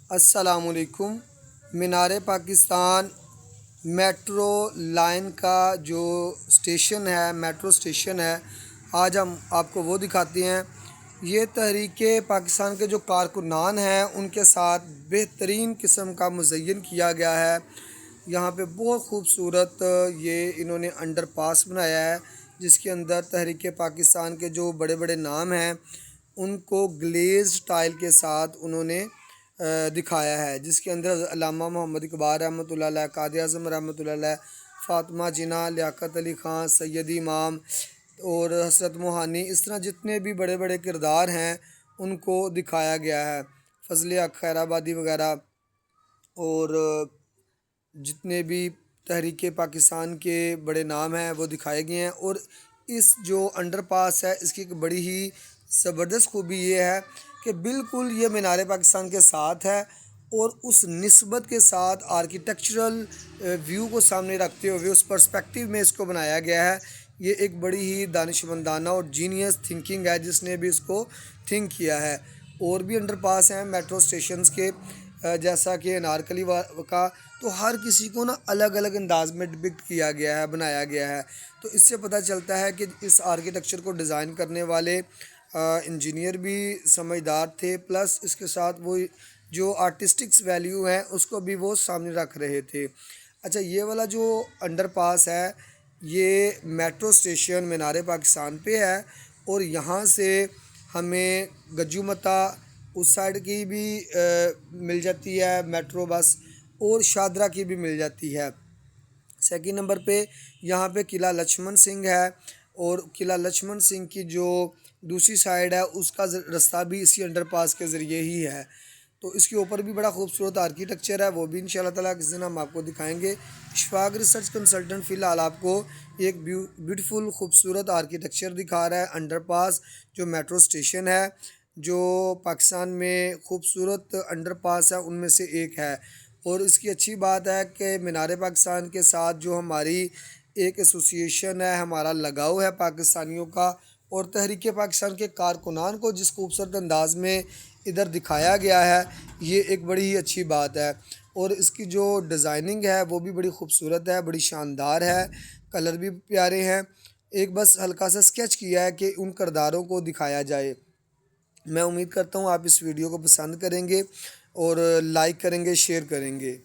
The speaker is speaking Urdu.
السلام علیکم۔ مینار پاکستان میٹرو لائن کا جو اسٹیشن ہے، میٹرو اسٹیشن ہے، آج ہم آپ کو وہ دکھاتے ہیں۔ یہ تحریک پاکستان کے جو کارکنان ہیں ان کے ساتھ بہترین قسم کا مزین کیا گیا ہے۔ یہاں پہ بہت خوبصورت یہ انہوں نے انڈر پاس بنایا ہے، جس کے اندر تحریک پاکستان کے جو بڑے بڑے نام ہیں ان کو گلیز ٹائل کے ساتھ انہوں نے دکھایا ہے، جس کے اندر علامہ محمد اقبال رحمۃ اللہ علیہ، قائد اعظم رحمۃ اللہ علیہ، فاطمہ جناح، لیاقت علی خان، سید امام اور حسرت موہانی، اس طرح جتنے بھی بڑے بڑے کردار ہیں ان کو دکھایا گیا ہے۔ فضل حق خیر آبادی وغیرہ اور جتنے بھی تحریک پاکستان کے بڑے نام ہیں وہ دکھائے گئے ہیں۔ اور اس جو انڈر پاس ہے اس کی ایک بڑی ہی زبردست خوبی یہ ہے کہ بالکل یہ مینار پاکستان کے ساتھ ہے، اور اس نسبت کے ساتھ آرکیٹیکچرل ویو کو سامنے رکھتے ہوئے اس پرسپیکٹیو میں اس کو بنایا گیا ہے۔ یہ ایک بڑی ہی دانشمندانہ اور جینیس تھنکنگ ہے جس نے بھی اس کو تھنک کیا ہے۔ اور بھی انڈر پاس ہیں میٹرو اسٹیشنز کے، جیسا کہ انارکلی کا، تو ہر کسی کو نا الگ الگ انداز میں ڈپکٹ کیا گیا ہے، بنایا گیا ہے۔ تو اس سے پتہ چلتا ہے کہ اس آرکیٹیکچر کو ڈیزائن کرنے والے انجینئر بھی سمجھدار تھے، پلس اس کے ساتھ وہ جو آرٹسٹکس ویلیو ہیں اس کو بھی وہ سامنے رکھ رہے تھے۔ اچھا، یہ والا جو انڈر پاس ہے یہ میٹرو اسٹیشن مینار پاکستان پہ ہے، اور یہاں سے ہمیں گجو متا اس سائڈ کی بھی مل جاتی ہے میٹرو بس، اور شاہدرہ کی بھی مل جاتی ہے۔ سیکنڈ نمبر پہ یہاں پہ قلعہ لچھمن سنگھ ہے، اور قلعہ لچھمن سنگھ کی جو دوسری سائڈ ہے اس کا رستہ بھی اسی انڈر پاس کے ذریعے ہی ہے۔ تو اس کے اوپر بھی بڑا خوبصورت آرکیٹیکچر ہے، وہ بھی انشاءاللہ تعالیٰ کسی دن ہم آپ کو دکھائیں گے۔ اشفاق ریسرچ کنسلٹنٹ فی الحال آپ کو ایک بیوٹیفل خوبصورت آرکیٹیکچر دکھا رہا ہے، انڈر پاس جو میٹرو اسٹیشن ہے، جو پاکستان میں خوبصورت انڈر پاس ہے ان میں سے ایک ہے۔ اور اس کی اچھی بات ہے کہ مینار پاکستان کے ساتھ جو ہماری ایک ایسوسیشن ہے، ہمارا لگاؤ ہے پاکستانیوں کا، اور تحریک پاکستان کے کارکنان کو جس خوبصورت انداز میں ادھر دکھایا گیا ہے، یہ ایک بڑی ہی اچھی بات ہے۔ اور اس کی جو ڈیزائننگ ہے وہ بھی بڑی خوبصورت ہے، بڑی شاندار ہے، کلر بھی پیارے ہیں۔ ایک بس ہلکا سا سکیچ کیا ہے کہ ان کرداروں کو دکھایا جائے۔ میں امید کرتا ہوں آپ اس ویڈیو کو پسند کریں گے اور لائک کریں گے، شیئر کریں گے۔